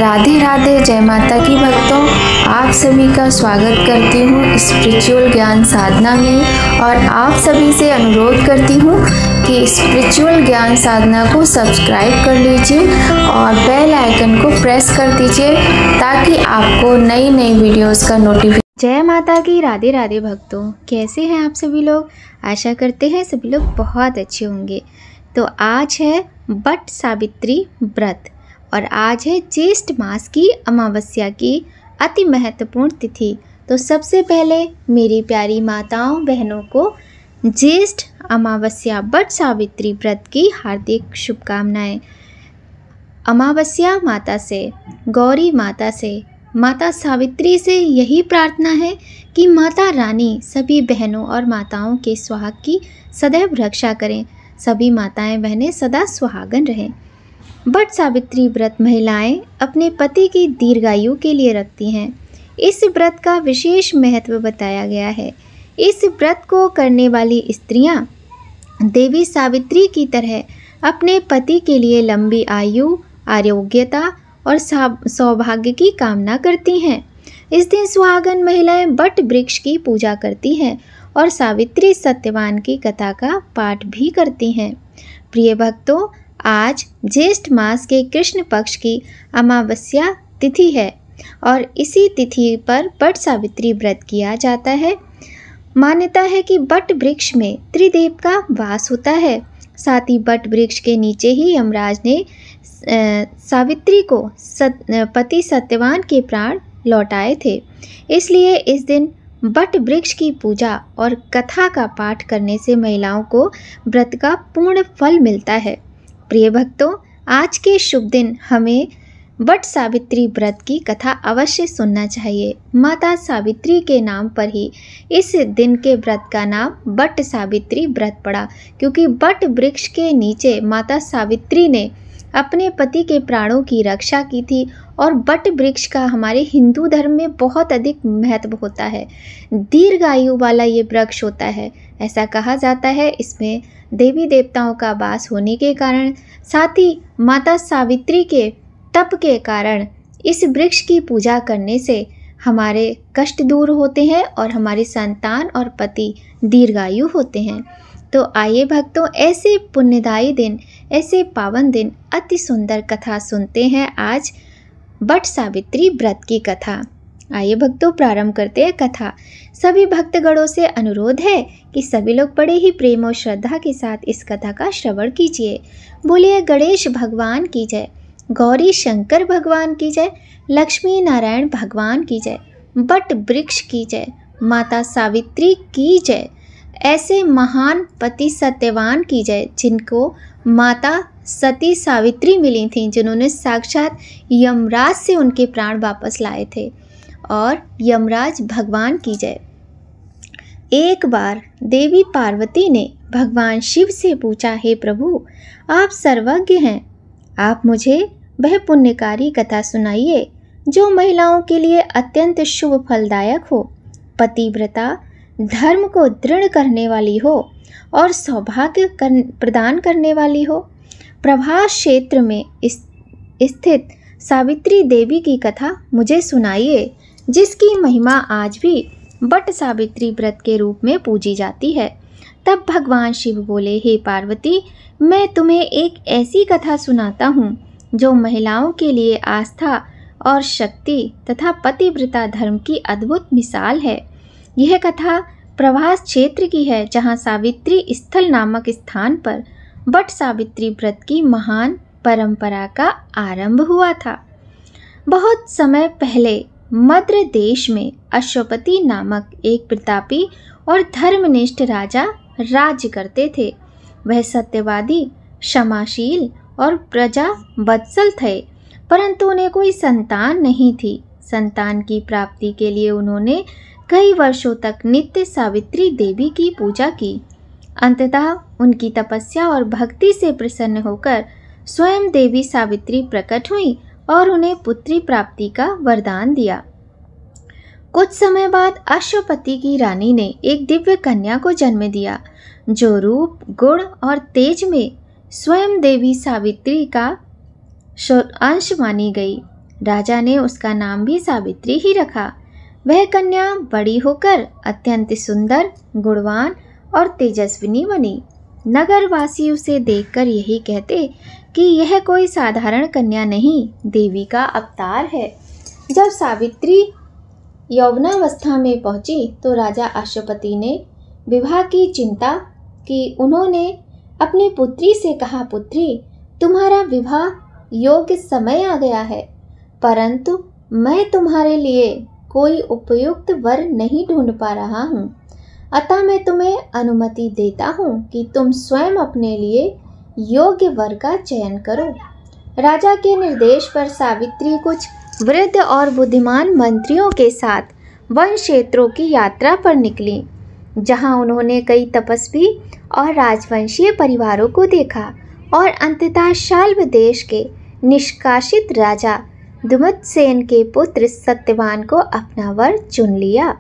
राधे राधे, जय माता की भक्तों। आप सभी का स्वागत करती हूँ स्पिरिचुअल ज्ञान साधना में और आप सभी से अनुरोध करती हूँ कि स्पिरिचुअल ज्ञान साधना को सब्सक्राइब कर लीजिए और बेल आइकन को प्रेस कर दीजिए ताकि आपको नई नई वीडियोस का नोटिफिकेशन। जय माता की, राधे राधे भक्तों। कैसे हैं आप सभी लोग? आशा करते हैं सभी लोग बहुत अच्छे होंगे। तो आज है बट सावित्री व्रत और आज है ज्येष्ठ मास की अमावस्या की अति महत्वपूर्ण तिथि। तो सबसे पहले मेरी प्यारी माताओं बहनों को ज्येष्ठ अमावस्या बट सावित्री व्रत की हार्दिक शुभकामनाएं। अमावस्या माता से, गौरी माता से, माता सावित्री से यही प्रार्थना है कि माता रानी सभी बहनों और माताओं के सुहाग की सदैव रक्षा करें। सभी माताएं बहनें सदा सुहागन रहें। बट सावित्री व्रत महिलाएं अपने पति की दीर्घायु के लिए रखती हैं। इस व्रत का विशेष महत्व बताया गया है। इस व्रत को करने वाली स्त्रियां देवी सावित्री की तरह अपने पति के लिए लंबी आयु, आरोग्यता और सौभाग्य की कामना करती हैं। इस दिन सुहागन महिलाएं बट वृक्ष की पूजा करती हैं और सावित्री सत्यवान की कथा का पाठ भी करती हैं। प्रिय भक्तों, आज ज्येष्ठ मास के कृष्ण पक्ष की अमावस्या तिथि है और इसी तिथि पर बट सावित्री व्रत किया जाता है। मान्यता है कि बट वृक्ष में त्रिदेव का वास होता है। साथ ही बट वृक्ष के नीचे ही यमराज ने सावित्री को पति सत्यवान के प्राण लौटाए थे। इसलिए इस दिन बट वृक्ष की पूजा और कथा का पाठ करने से महिलाओं को व्रत का पूर्ण फल मिलता है। प्रिय भक्तों, आज के शुभ दिन हमें बट सावित्री व्रत की कथा अवश्य सुनना चाहिए। माता सावित्री के नाम पर ही इस दिन के व्रत का नाम बट सावित्री व्रत पड़ा, क्योंकि बट वृक्ष के नीचे माता सावित्री ने अपने पति के प्राणों की रक्षा की थी। और बट वृक्ष का हमारे हिंदू धर्म में बहुत अधिक महत्व होता है। दीर्घायु वाला ये वृक्ष होता है, ऐसा कहा जाता है। इसमें देवी देवताओं का वास होने के कारण, साथ ही माता सावित्री के तप के कारण इस वृक्ष की पूजा करने से हमारे कष्ट दूर होते हैं और हमारी संतान और पति दीर्घायु होते हैं। तो आइए भक्तों, ऐसे पुण्यदायी दिन, ऐसे पावन दिन अति सुंदर कथा सुनते हैं आज बट सावित्री व्रत की कथा। आइए भक्तों, प्रारंभ करते हैं कथा। सभी भक्तगणों से अनुरोध है कि सभी लोग बड़े ही प्रेम और श्रद्धा के साथ इस कथा का श्रवण कीजिए। बोलिए गणेश भगवान की जय, गौरी शंकर भगवान की जय, लक्ष्मी नारायण भगवान की जय, बट वृक्ष की जय, माता सावित्री की जय, ऐसे महान पति सत्यवान की जय जिनको माता सती सावित्री मिली थी, जिन्होंने साक्षात यमराज से उनके प्राण वापस लाए थे, और यमराज भगवान की जय। एक बार देवी पार्वती ने भगवान शिव से पूछा, हे प्रभु, आप सर्वज्ञ हैं, आप मुझे वह पुण्यकारी कथा सुनाइए जो महिलाओं के लिए अत्यंत शुभ फलदायक हो, पतिव्रता, धर्म को दृढ़ करने वाली हो और सौभाग्य प्रदान करने वाली हो। प्रभास क्षेत्र में स्थित सावित्री देवी की कथा मुझे सुनाइए, जिसकी महिमा आज भी बट सावित्री व्रत के रूप में पूजी जाती है। तब भगवान शिव बोले, हे पार्वती, मैं तुम्हें एक ऐसी कथा सुनाता हूँ जो महिलाओं के लिए आस्था और शक्ति तथा पतिव्रता धर्म की अद्भुत मिसाल है। यह कथा प्रभास क्षेत्र की है, जहाँ सावित्री स्थल नामक स्थान पर बट सावित्री व्रत की महान परंपरा का आरंभ हुआ था। बहुत समय पहले मद्र देश में अश्वपति नामक एक प्रतापी और धर्मनिष्ठ राजा राज्य करते थे। वह सत्यवादी, क्षमाशील और प्रजा वत्सल थे, परंतु उन्हें कोई संतान नहीं थी। संतान की प्राप्ति के लिए उन्होंने कई वर्षों तक नित्य सावित्री देवी की पूजा की। अंततः उनकी तपस्या और भक्ति से प्रसन्न होकर स्वयं देवी सावित्री प्रकट हुई और उन्हें पुत्री प्राप्ति का वरदान दिया। कुछ समय बाद अश्वपति की रानी ने एक दिव्य कन्या को जन्म दिया, जो रूप, गुण और तेज में स्वयं देवी सावित्री का अंश मानी गई। राजा ने उसका नाम भी सावित्री ही रखा। वह कन्या बड़ी होकर अत्यंत सुंदर, गुणवान और तेजस्विनी बनी। नगरवासी उसे देखकर यही कहते कि यह कोई साधारण कन्या नहीं, देवी का अवतार है। जब सावित्री यौवनावस्था में पहुंची तो राजा अश्वपति ने विवाह की चिंता की। उन्होंने अपनी पुत्री से कहा, पुत्री, तुम्हारा विवाह योग्य समय आ गया है, परंतु मैं तुम्हारे लिए कोई उपयुक्त वर नहीं ढूंढ पा रहा हूँ। अतः मैं तुम्हें अनुमति देता हूँ कि तुम स्वयं अपने लिए योग्य वर का चयन करो। राजा के निर्देश पर सावित्री कुछ वृद्ध और बुद्धिमान मंत्रियों के साथ वन क्षेत्रों की यात्रा पर निकली, जहाँ उन्होंने कई तपस्वी और राजवंशीय परिवारों को देखा और अंततः शाल्व देश के निष्कासित राजा दुमतसेन के पुत्र सत्यवान को अपना वर चुन लिया।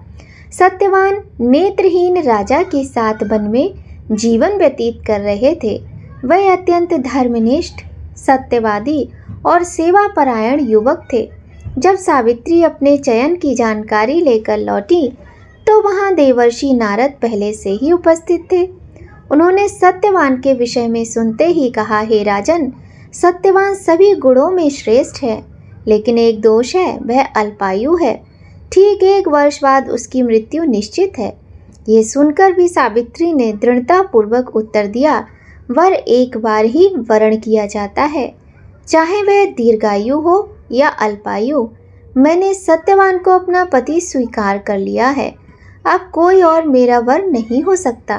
सत्यवान नेत्रहीन राजा के साथ वन में जीवन व्यतीत कर रहे थे। वह अत्यंत धर्मनिष्ठ, सत्यवादी और सेवापरायण युवक थे। जब सावित्री अपने चयन की जानकारी लेकर लौटी तो वहां देवर्षि नारद पहले से ही उपस्थित थे। उन्होंने सत्यवान के विषय में सुनते ही कहा, हे राजन, सत्यवान सभी गुणों में श्रेष्ठ है, लेकिन एक दोष है, वह अल्पायु है। ठीक 1 वर्ष बाद उसकी मृत्यु निश्चित है। ये सुनकर भी सावित्री ने दृढ़तापूर्वक उत्तर दिया, वर एक बार ही वरण किया जाता है, चाहे वह दीर्घायु हो या अल्पायु। मैंने सत्यवान को अपना पति स्वीकार कर लिया है, अब कोई और मेरा वर नहीं हो सकता।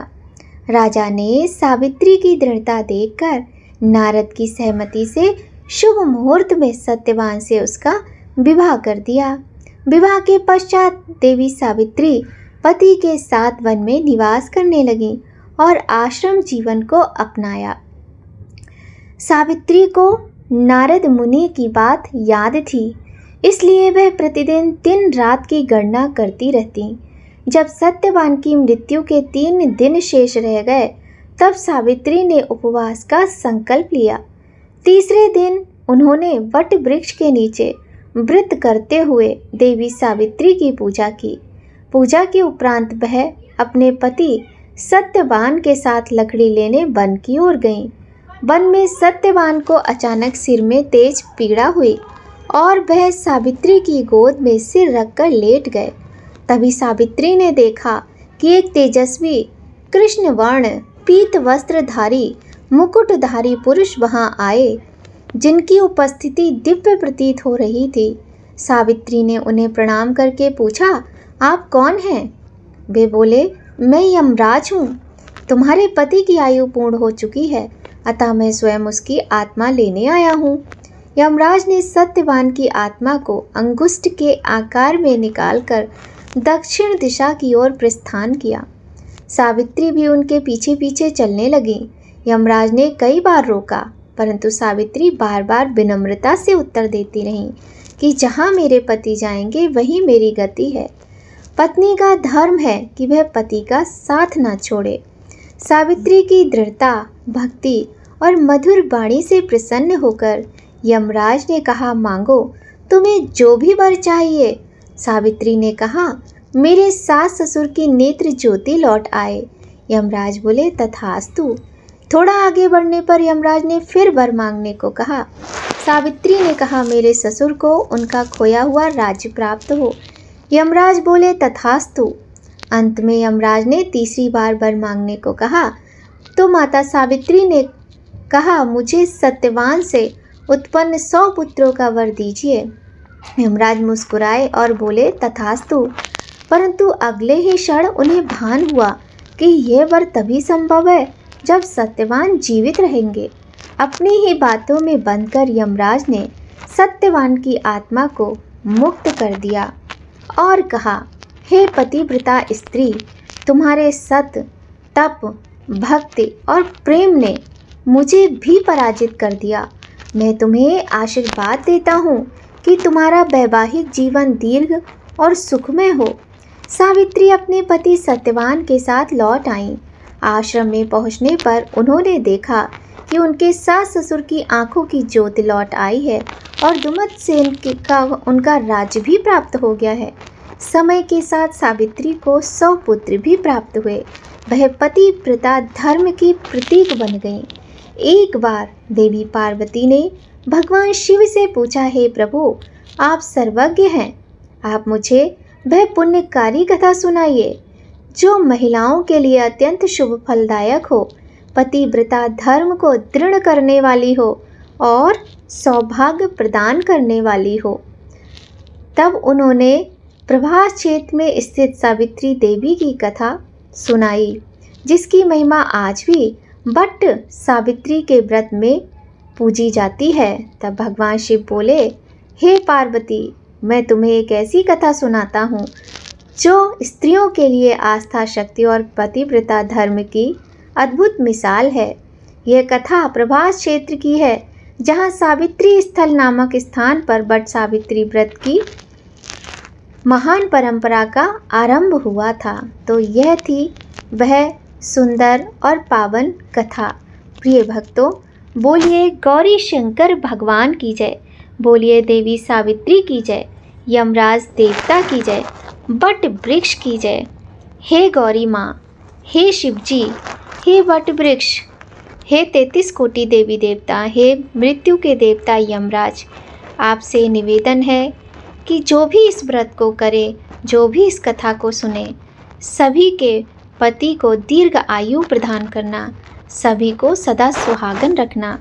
राजा ने सावित्री की दृढ़ता देखकर नारद की सहमति से शुभ मुहूर्त में सत्यवान से उसका विवाह कर दिया। विवाह के पश्चात देवी सावित्री पति के साथ वन में निवास करने लगी और आश्रम जीवन को अपनाया। सावित्री को नारद मुनि की बात याद थी, इसलिए वह प्रतिदिन दिन रात की गणना करती रहती। जब सत्यवान की मृत्यु के 3 दिन शेष रह गए, तब सावित्री ने उपवास का संकल्प लिया। तीसरे दिन उन्होंने वट वृक्ष के नीचे व्रत करते हुए देवी सावित्री की पूजा की। पूजा के उपरांत वह अपने पति सत्यवान के साथ लकड़ी लेने वन की ओर गईं। वन में सत्यवान को अचानक सिर में तेज पीड़ा हुई और वह सावित्री की गोद में सिर रखकर लेट गए। तभी सावित्री ने देखा कि एक तेजस्वी कृष्ण वर्ण पीत वस्त्रधारी मुकुटधारी पुरुष वहां आए, जिनकी उपस्थिति दिव्य प्रतीत हो रही थी। सावित्री ने उन्हें प्रणाम करके पूछा, आप कौन हैं? वे बोले, मैं यमराज हूँ। तुम्हारे पति की आयु पूर्ण हो चुकी है, अतः मैं स्वयं उसकी आत्मा लेने आया हूँ। यमराज ने सत्यवान की आत्मा को अंगुष्ठ के आकार में निकालकर दक्षिण दिशा की ओर प्रस्थान किया। सावित्री भी उनके पीछे पीछे चलने लगी। यमराज ने कई बार रोका, परंतु सावित्री बार बार विनम्रता से उत्तर देती रहीं कि जहाँ मेरे पति जाएंगे वहीं मेरी गति है। पत्नी का धर्म है कि वह पति का साथ न छोड़े। सावित्री की दृढ़ता, भक्ति और मधुर वाणी से प्रसन्न होकर यमराज ने कहा, मांगो, तुम्हें जो भी वर चाहिए। सावित्री ने कहा, मेरे सास ससुर की नेत्र ज्योति लौट आए। यमराज बोले, तथास्तु। थोड़ा आगे बढ़ने पर यमराज ने फिर वर मांगने को कहा। सावित्री ने कहा, मेरे ससुर को उनका खोया हुआ राज्य प्राप्त हो। यमराज बोले, तथास्तु। अंत में यमराज ने तीसरी बार वर मांगने को कहा तो माता सावित्री ने कहा, मुझे सत्यवान से उत्पन्न 100 पुत्रों का वर दीजिए। यमराज मुस्कुराए और बोले, तथास्तु। परंतु अगले ही क्षण उन्हें भान हुआ कि यह वर तभी संभव है जब सत्यवान जीवित रहेंगे। अपनी ही बातों में बंधकर यमराज ने सत्यवान की आत्मा को मुक्त कर दिया और कहा, हे पतिव्रता स्त्री, तुम्हारे सत, तप, भक्ति और प्रेम ने मुझे भी पराजित कर दिया। मैं तुम्हें आशीर्वाद देता हूँ कि तुम्हारा वैवाहिक जीवन दीर्घ और सुखमय हो। सावित्री अपने पति सत्यवान के साथ लौट आईं। आश्रम में पहुंचने पर उन्होंने देखा कि उनके सास ससुर की आंखों की ज्योति लौट आई है और दुमतसेन का उनका राज्य भी प्राप्त हो गया है। समय के साथ सावित्री को 100 पुत्र भी प्राप्त हुए। वह पतिव्रता धर्म की प्रतीक बन गई। एक बार देवी पार्वती ने भगवान शिव से पूछा, हे प्रभु, आप सर्वज्ञ हैं, आप मुझे वह पुण्यकारी कथा सुनाइए जो महिलाओं के लिए अत्यंत शुभ फलदायक हो, पतिव्रता धर्म को दृढ़ करने वाली हो और सौभाग्य प्रदान करने वाली हो। तब उन्होंने प्रभास क्षेत्र में स्थित सावित्री देवी की कथा सुनाई, जिसकी महिमा आज भी बट सावित्री के व्रत में पूजी जाती है। तब भगवान शिव बोले, हे पार्वती, मैं तुम्हें एक ऐसी कथा सुनाता हूँ जो स्त्रियों के लिए आस्था, शक्ति और पतिव्रता धर्म की अद्भुत मिसाल है। यह कथा प्रभास क्षेत्र की है, जहाँ सावित्री स्थल नामक स्थान पर बट सावित्री व्रत की महान परंपरा का आरंभ हुआ था। तो यह थी वह सुंदर और पावन कथा। प्रिय भक्तों, बोलिए गौरी शंकर भगवान की जय, बोलिए देवी सावित्री की जय, यमराज देवता की जय, बट वृक्ष की जय। हे गौरी माँ, हे शिवजी, हे बट वृक्ष, हे 33 कोटि देवी देवता, हे मृत्यु के देवता यमराज, आपसे निवेदन है कि जो भी इस व्रत को करे, जो भी इस कथा को सुने, सभी के पति को दीर्घ आयु प्रदान करना, सभी को सदा सुहागन रखना।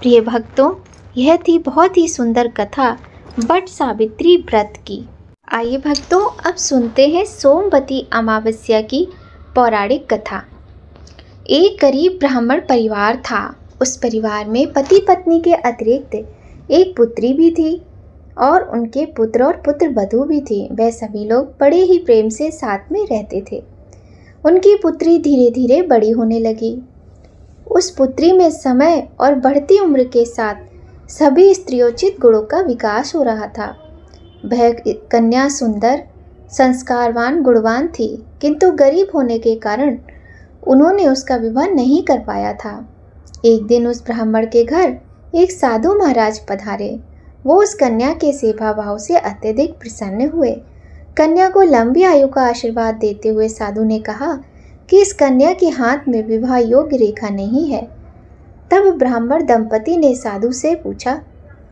प्रिय भक्तों, यह थी बहुत ही सुंदर कथा बट सावित्री व्रत की। आइए भक्तों, अब सुनते हैं सोमवती अमावस्या की पौराणिक कथा। एक गरीब ब्राह्मण परिवार था। उस परिवार में पति पत्नी के अतिरिक्त एक पुत्री भी थी और उनके पुत्र और पुत्र वधू भी थी। वह सभी लोग बड़े ही प्रेम से साथ में रहते थे। उनकी पुत्री धीरे धीरे बड़ी होने लगी। उस पुत्री में समय और बढ़ती उम्र के साथ सभी स्त्रियोचित गुणों का विकास हो रहा था। वह कन्या सुंदर, संस्कारवान, गुणवान थी, किंतु गरीब होने के कारण उन्होंने उसका विवाह नहीं कर पाया था। एक दिन उस ब्राह्मण के घर एक साधु महाराज पधारे। वो उस कन्या के सेवा भाव से अत्यधिक प्रसन्न हुए। कन्या को लंबी आयु का आशीर्वाद देते हुए साधु ने कहा कि इस कन्या के हाथ में विवाह योग्य रेखा नहीं है। तब ब्राह्मण दंपति ने साधु से पूछा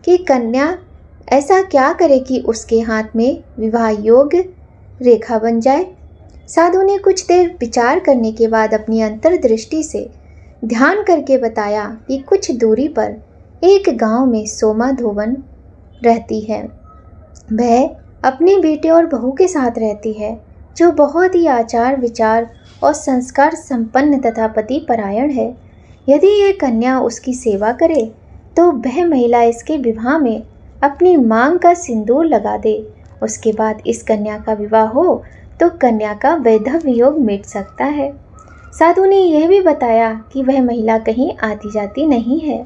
कि कन्या ऐसा क्या करे कि उसके हाथ में विवाह योग्य रेखा बन जाए। साधु ने कुछ देर विचार करने के बाद अपनी अंतर्दृष्टि से ध्यान करके बताया कि कुछ दूरी पर एक गांव में सोमा धोवन रहती है। वह अपने बेटे और बहू के साथ रहती है, जो बहुत ही आचार विचार और संस्कार संपन्न तथा पति परायण है। यदि ये कन्या उसकी सेवा करे तो वह महिला इसके विवाह में अपनी मांग का सिंदूर लगा दे। उसके बाद इस कन्या का विवाह हो तो कन्या का वैधव्य योग मिट सकता है। साधु ने यह भी बताया कि वह महिला कहीं आती जाती नहीं है।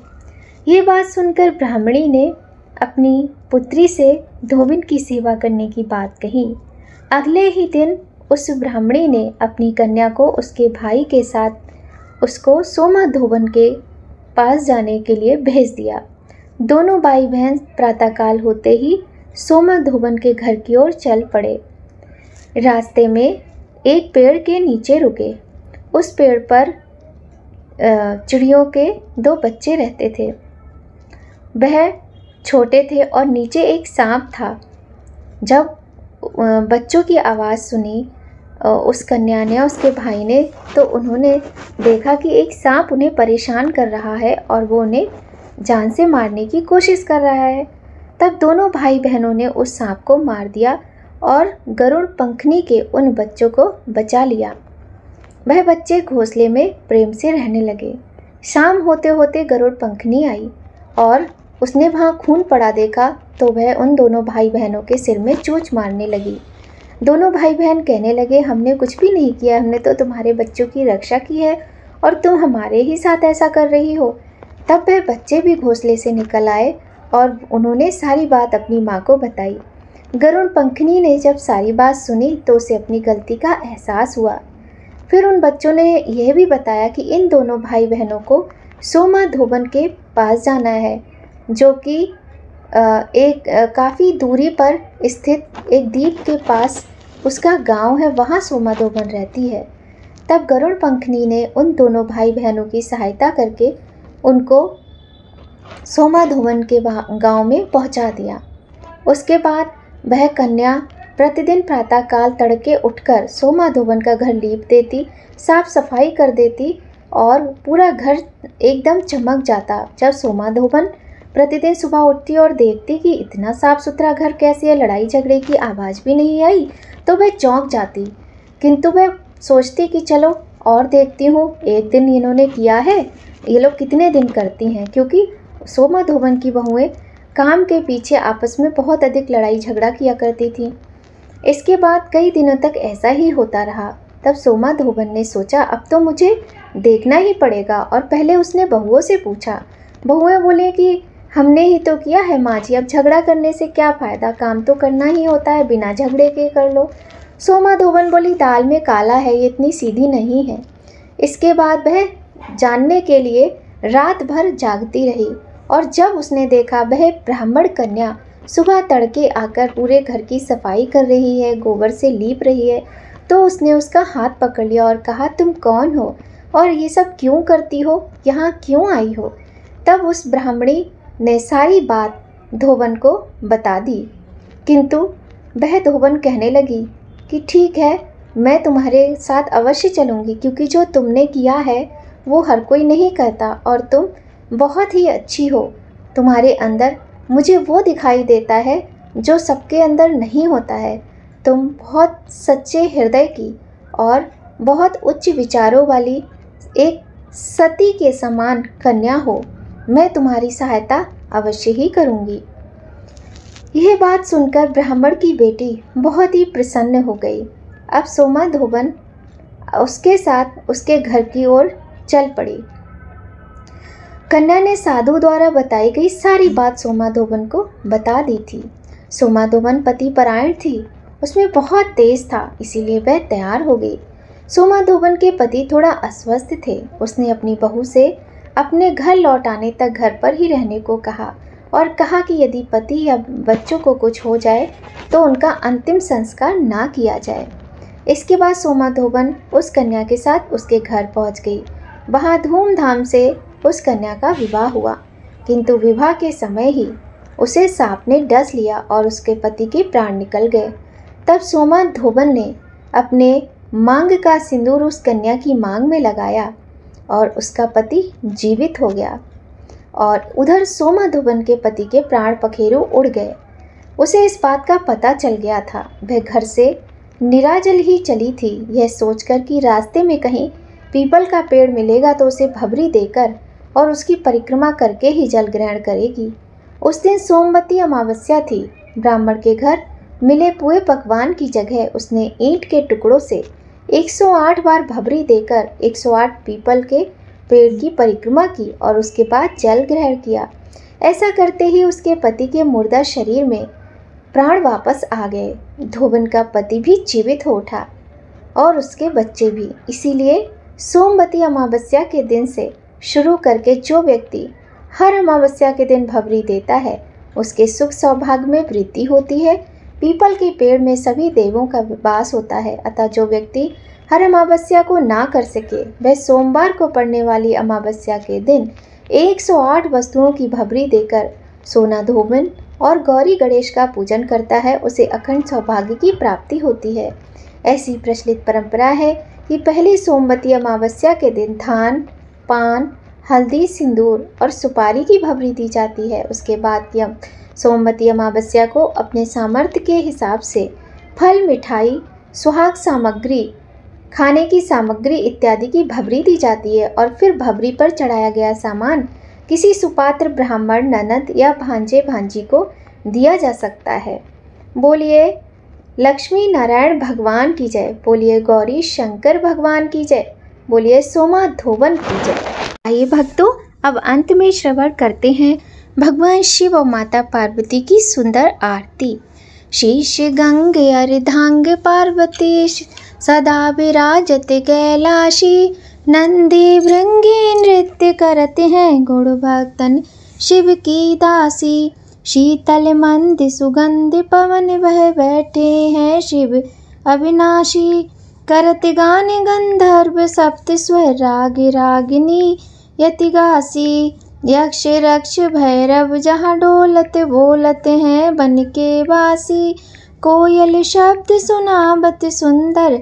ये बात सुनकर ब्राह्मणी ने अपनी पुत्री से धोबिन की सेवा करने की बात कही। अगले ही दिन उस ब्राह्मणी ने अपनी कन्या को उसके भाई के साथ उसको सोमा धोबन के पास जाने के लिए भेज दिया। दोनों भाई बहन प्रातःकाल होते ही सोमा धोबन के घर की ओर चल पड़े। रास्ते में एक पेड़ के नीचे रुके। उस पेड़ पर चिड़ियों के 2 बच्चे रहते थे। वह छोटे थे और नीचे एक सांप था। जब बच्चों की आवाज़ सुनी उस कन्या ने, उसके भाई ने, तो उन्होंने देखा कि एक सांप उन्हें परेशान कर रहा है और वो उन्हें जान से मारने की कोशिश कर रहा है। तब दोनों भाई बहनों ने उस सांप को मार दिया और गरुड़ पंखनी के उन बच्चों को बचा लिया। वह बच्चे घोंसले में प्रेम से रहने लगे। शाम होते होते गरुड़ पंखनी आई और उसने वहाँ खून पड़ा देखा तो वह उन दोनों भाई बहनों के सिर में चोंच मारने लगी। दोनों भाई बहन कहने लगे, हमने कुछ भी नहीं किया, हमने तो तुम्हारे बच्चों की रक्षा की है और तुम हमारे ही साथ ऐसा कर रही हो। तब वह बच्चे भी घोंसले से निकल आए और उन्होंने सारी बात अपनी माँ को बताई। गरुड़ पंखनी ने जब सारी बात सुनी तो उसे अपनी गलती का एहसास हुआ। फिर उन बच्चों ने यह भी बताया कि इन दोनों भाई बहनों को सोमाधोबन के पास जाना है, जो कि एक काफ़ी दूरी पर स्थित एक द्वीप के पास उसका गांव है, वहाँ सोमाधोबन रहती है। तब गरुड़ पंखनी ने उन दोनों भाई बहनों की सहायता करके उनको सोमाधोबन के गांव में पहुंचा दिया। उसके बाद वह कन्या प्रतिदिन प्रातःकाल तड़के उठकर सोमाधोबन का घर लीप देती, साफ सफाई कर देती और पूरा घर एकदम चमक जाता। जब सोमाधोबन प्रतिदिन सुबह उठती और देखती कि इतना साफ सुथरा घर कैसे है, लड़ाई झगड़े की आवाज़ भी नहीं आई, तो वह चौंक जाती। किंतु वह सोचती कि चलो और देखती हूँ, एक दिन इन्होंने किया है, ये लोग कितने दिन करती हैं, क्योंकि सोमाधोबन की बहुएं काम के पीछे आपस में बहुत अधिक लड़ाई झगड़ा किया करती थी। इसके बाद कई दिनों तक ऐसा ही होता रहा। तब सोमाधोबन ने सोचा अब तो मुझे देखना ही पड़ेगा, और पहले उसने बहुओं से पूछा। बहुएं बोले कि हमने ही तो किया है माँ जी, अब झगड़ा करने से क्या फ़ायदा, काम तो करना ही होता है, बिना झगड़े के कर लो। सोमाधोबन बोली दाल में काला है, ये इतनी सीधी नहीं है। इसके बाद वह जानने के लिए रात भर जागती रही, और जब उसने देखा वह ब्राह्मण कन्या सुबह तड़के आकर पूरे घर की सफाई कर रही है, गोबर से लीप रही है, तो उसने उसका हाथ पकड़ लिया और कहा तुम कौन हो और ये सब क्यों करती हो, यहाँ क्यों आई हो। तब उस ब्राह्मणी ने सारी बात धोबन को बता दी, किंतु वह धोबन कहने लगी कि ठीक है, मैं तुम्हारे साथ अवश्य चलूँगी, क्योंकि जो तुमने किया है वो हर कोई नहीं करता और तुम बहुत ही अच्छी हो। तुम्हारे अंदर मुझे वो दिखाई देता है जो सबके अंदर नहीं होता है। तुम बहुत सच्चे हृदय की और बहुत उच्च विचारों वाली एक सती के समान कन्या हो। मैं तुम्हारी सहायता अवश्य ही करूँगी। यह बात सुनकर ब्राह्मण की बेटी बहुत ही प्रसन्न हो गई। अब सोमाधोबन उसके साथ उसके घर की ओर चल पड़ी। कन्या ने साधु द्वारा बताई गई सारी बात सोमाधोबन को बता दी थी। सोमाधोबन पति परायण थी, उसमें बहुत तेज था, इसीलिए वह तैयार हो गई। सोमाधोबन के पति थोड़ा अस्वस्थ थे। उसने अपनी बहू से अपने घर लौट आने तक घर पर ही रहने को कहा और कहा कि यदि पति या बच्चों को कुछ हो जाए तो उनका अंतिम संस्कार ना किया जाए। इसके बाद सोमाधोबन उस कन्या के साथ उसके घर पहुंच गई। वहां धूमधाम से उस कन्या का विवाह हुआ, किंतु विवाह के समय ही उसे सांप ने डस लिया और उसके पति के प्राण निकल गए। तब सोमाधोबन ने अपने मांग का सिंदूर उस कन्या की मांग में लगाया और उसका पति जीवित हो गया। और उधर सोमाधोबन के पति के प्राण पखेरु उड़ गए। उसे इस बात का पता चल गया था। वह घर से निराजल ही चली थी, यह सोचकर कि रास्ते में कहीं पीपल का पेड़ मिलेगा तो उसे भभरी देकर और उसकी परिक्रमा करके ही जल ग्रहण करेगी। उस दिन सोमवती अमावस्या थी। ब्राह्मण के घर मिले पुए पकवान की जगह उसने ईंट के टुकड़ों से 108 बार भभरी देकर 108 पीपल के पेड़ की परिक्रमा की और उसके बाद जल ग्रहण किया। ऐसा करते ही उसके पति के मुर्दा शरीर में प्राण वापस आ गए। धोबन का पति भी जीवित हो उठा और उसके बच्चे भी। इसीलिए सोमवती अमावस्या के दिन से शुरू करके जो व्यक्ति हर अमावस्या के दिन भभरी देता है उसके सुख सौभाग्य में वृद्धि होती है। पीपल के पेड़ में सभी देवों का वास होता है, अतः जो व्यक्ति हर अमावस्या को ना कर सके वह सोमवार को पड़ने वाली अमावस्या के दिन 108 वस्तुओं की भभरी देकर सोमाधोबन और गौरी गणेश का पूजन करता है, उसे अखंड सौभाग्य की प्राप्ति होती है। ऐसी प्रचलित परंपरा है कि पहली सोमवती अमावस्या के दिन धान, पान, हल्दी, सिंदूर और सुपारी की भभरी दी जाती है। उसके बाद की सोमवती अमावस्या को अपने सामर्थ्य के हिसाब से फल, मिठाई, सुहाग सामग्री, खाने की सामग्री इत्यादि की भभरी दी जाती है और फिर भभरी पर चढ़ाया गया सामान किसी सुपात्र ब्राह्मण, ननद या भांजे भांजी को दिया जा सकता है। बोलिए लक्ष्मी नारायण भगवान की जय, बोलिए गौरी शंकर भगवान की जय, बोलिए सोमाधोबन की जय। आइए भक्तों, अब अंत में श्रवण करते हैं भगवान शिव और माता पार्वती की सुंदर आरती। शीश गंगे अर्धांग पार्वती सदा विराजत कैलाशी, नंदी भृंगी नृत्य करते हैं, गुण भक्तन शिव की दासी। शीतल मंद सुगंध पवन वह बैठे हैं शिव अविनाशी, करत गान गंधर्व सप्त स्वर राग रागिनी यति गासी। यक्ष रक्ष भैरव जहाँ डोलत बोलत हैं बन के वासी, कोयल शब्द सुनावत सुंदर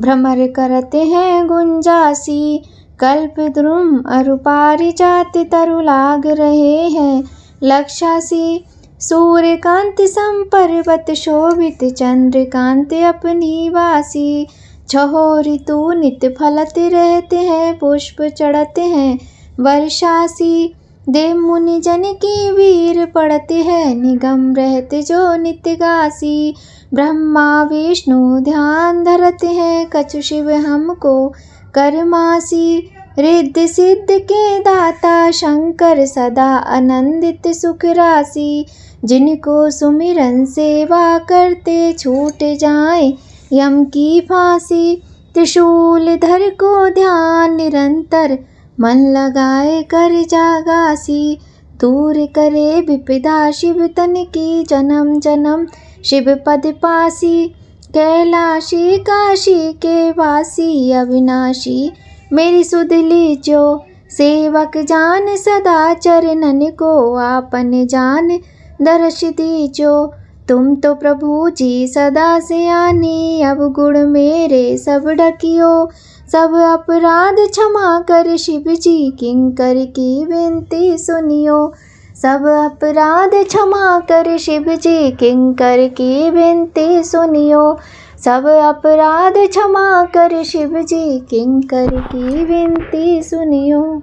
भ्रमर करते हैं गुंजासी। कल्प द्रुम अरु पारिजात तरु लाग रहे हैं लक्षासी, सूर्यकांत संपर्वत शोभित चंद्रकांत अपनी वासी। छहो ऋतु नित फलत रहते हैं, पुष्प चढ़ते हैं वर्षासी। देव मुनि जन की वीर पड़ते हैं, निगम रहते जो नित्य गासी। ब्रह्मा विष्णु ध्यान धरते हैं, कछु शिव हमको करमासी। रिद्धि सिद्ध के दाता शंकर सदा आनंदित सुख राशि, जिनको सुमिरन सेवा करते छूट जाए यम की फांसी। त्रिशूल धर को ध्यान निरंतर, मन लगाए कर जागासी। दूर करे विपदा शिव तन की, जन्म जन्म शिव पद पासी। कैलाशी काशी के वासी अविनाशी, मेरी सुध लीजो सेवक जान। सदा चरणन को आपन जान दर्श दीजो। तुम तो प्रभु जी सदा से आनी, अब गुण मेरे सब ढकियो। सब अपराध क्षमा कर शिव जी, किंकर की विनती सुनियो। सब अपराध क्षमा कर शिव जी, किंकर की विनती सुनियो। सब अपराध क्षमा कर शिव जी, किंकर की विनती सुनियो।